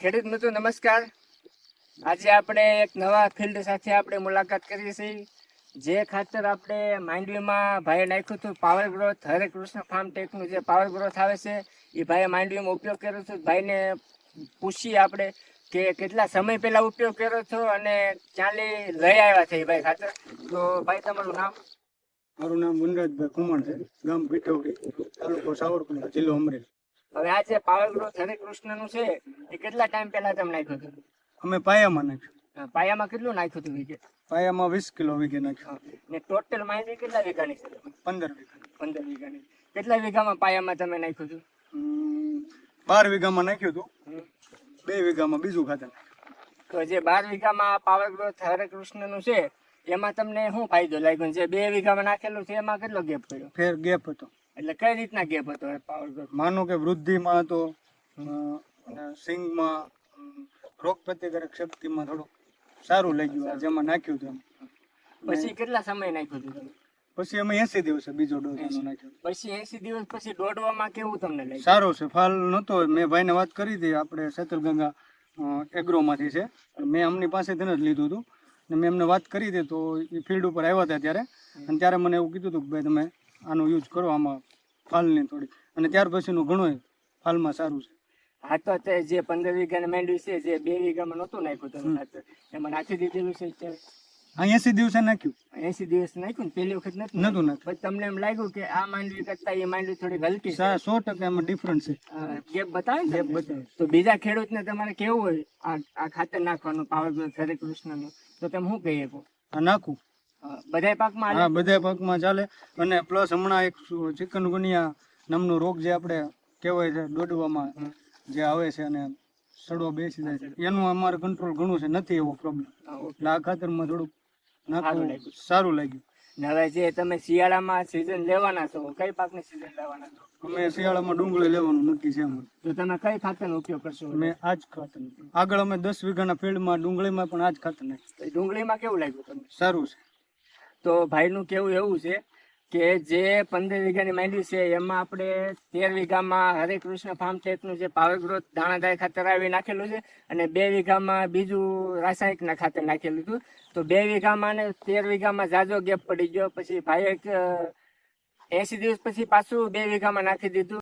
ખેડૂત મિત્રો નમસ્કાર। આજે આપણે એક નવા ફિલ્ડ સાથે આપણે મુલાકાત કરીએ છીએ। જે ખાતર આપણે માંડવીમાં ભાઈએ નાખ્યું હતું પાવર ગ્રોથ હરે કૃષ્ણ ફાર્મ ટેકનું જે પાવર ગ્રોથ આવે છે એ ભાઈએ માંડવીમાં ઉપયોગ કર્યો હતો। ભાઈને પૂછીએ આપણે કે કેટલા સમય પહેલા ઉપયોગ કર્યો હતો અને ક્યાંથી લઈ આવ્યા છે એ ભાઈ ખાતર। તો ભાઈ તમારું નામ? મારું નામ વનરાજભાઈ કુમણ છે, ગામ પીઠવડી, તાલુકો સાવરકુંડલા, જિલ્લો અમરેલી। હવે આ જે પાવર ગ્રોથ હરે કૃષ્ણનું છે એ કેટલા ટાઈમ પહેલા તમે નાખ્યું હતું? અમે પાયામાં નાખ્યું। પાયામાં કેટલું નાખ્યું હતું વીઘે? પાયામાં 20 કિલો વીઘે નાખ્યું। ને ટોટલ માંડવી કેટલા વીઘાની છે? 15 વીઘા। 15 વીઘાની। કેટલા વીઘામાં પાયામાં તમે નાખ્યું હતું? 12 વીઘામાં નાખ્યું હતું, 2 વીઘામાં બીજું ખાતર નાખ્યું। તો જે 12 વીઘામાં પાવર ગ્રોથ હરે કૃષ્ણનું છે એમાં તમને શું ફાયદો લાગ્યો? જે 2 વીઘામાં નાખેલું છે એમાં કેટલો ગેપ પડ્યો? ફેર ગેપ હતો। એટલે કઈ રીતના ગેપ હતો પાવર ગ્રોથ? માનો કે વૃદ્ધિમાં હતો, અને સિંગમાં, રોગ પ્રતિકારક શક્તિમાં થોડું સારું લાગ્યું આ જેમાં નાખ્યું હતું। પછી કેટલા સમય નાખ્યું હતું તમે? પછી અમે 80 દિવસે બીજો ડોઝ નાખ્યો। પછી 80 દિવસ પછી દોડવામાં કેવું તમને લાગ્યું? સારો છે, ફાલ નહોતો। મેં ભાઈને વાત કરી હતી, આપણે શેતલગંગા એગ્રોમાંથી છે, મેં એમની પાસેથી જ લીધું હતું ને મેં એમને વાત કરી હતી। તો એ ફિલ્ડ ઉપર આવ્યા હતા ત્યારે, અને ત્યારે મને એવું કીધું હતું કે ભાઈ તમે આનો યુઝ કરો, આમાં ફાલની થોડી, અને ત્યાર પછીનું ઘણું ફાલમાં સારું છે। હા, તો જે 15 વીઘાની માંડવી છે જે 2 વીઘામાં નહોતું નાખ્યું તમે ખાતર એમાં નાખી દીધેલું છે અત્યારે? આ 80 દિવસે નાખ્યું। 80 દિવસ નાખ્યું ને પહેલી વખત નતું નાખ્યું? પછી તમને એમ લાગ્યું કે આ માંડવી કરતા એ માંડવી થોડી હલકી છે? 100% એમાં ડિફરન્સ છે। ગેપ બતાવે ને? ગેપ બતાવે। તો બીજા ખેડૂતને તમારે કેવું હોય આ ખાતર નાખવાનું પાવર ગ્રોથ હરે કૃષ્ણનું, તો તમે શું કહી શકો? આ નાખું બધાય પાકમાં હા, બધા પાકમાં ચાલે। અને પ્લસ હમણાં એક ચિકનગુનિયા નામનો રોગ જે આપણે કહેવાય છે દોડવામાં જે આવે છે અને સડો બેસી જાય છે, એનું અમારે કંટ્રોલ ઘણું છે, નથી એવો પ્રોબ્લેમ। એટલે આ ખાતરમાં થોડુંક નાખવું સારું લાગ્યું। ને હવે જે તમે શિયાળામાં સિઝન લેવાના છો, કઈ પાકની સિઝન લેવાના છો? અમે શિયાળામાં ડુંગળી લેવાનું નક્કી છે અમારે। તો તમે કઈ ખાતરનો ઉપયોગ કરશો? અમે આ જ ખાતર, આગળ અમે 10 વીઘાના ફિલ્ડમાં ડુંગળીમાં પણ આ જ ખાતર નાખ્યું। ડુંગળીમાં કેવું લાગ્યું તમને? સારું છે। તો ભાઈનું કેવું એવું છે કે જે 15 વીઘાની માંડવી છે એમાં આપણે 13 વીઘામાં હરે કૃષ્ણ ફાર્મ ટેકનું જે પાવર ગ્રોથ દાણાદાર ખાતર આવી નાખેલું છે, અને 2 વીઘામાં બીજું રાસાયણિકના ખાતર નાખેલું હતું। તો 2 વીઘામાં અને 13 વીઘામાં જાજો ગેપ પડી ગયો। પછી ભાઈએ 80 દિવસ પછી પાછું 2 વીઘામાં નાખી દીધું।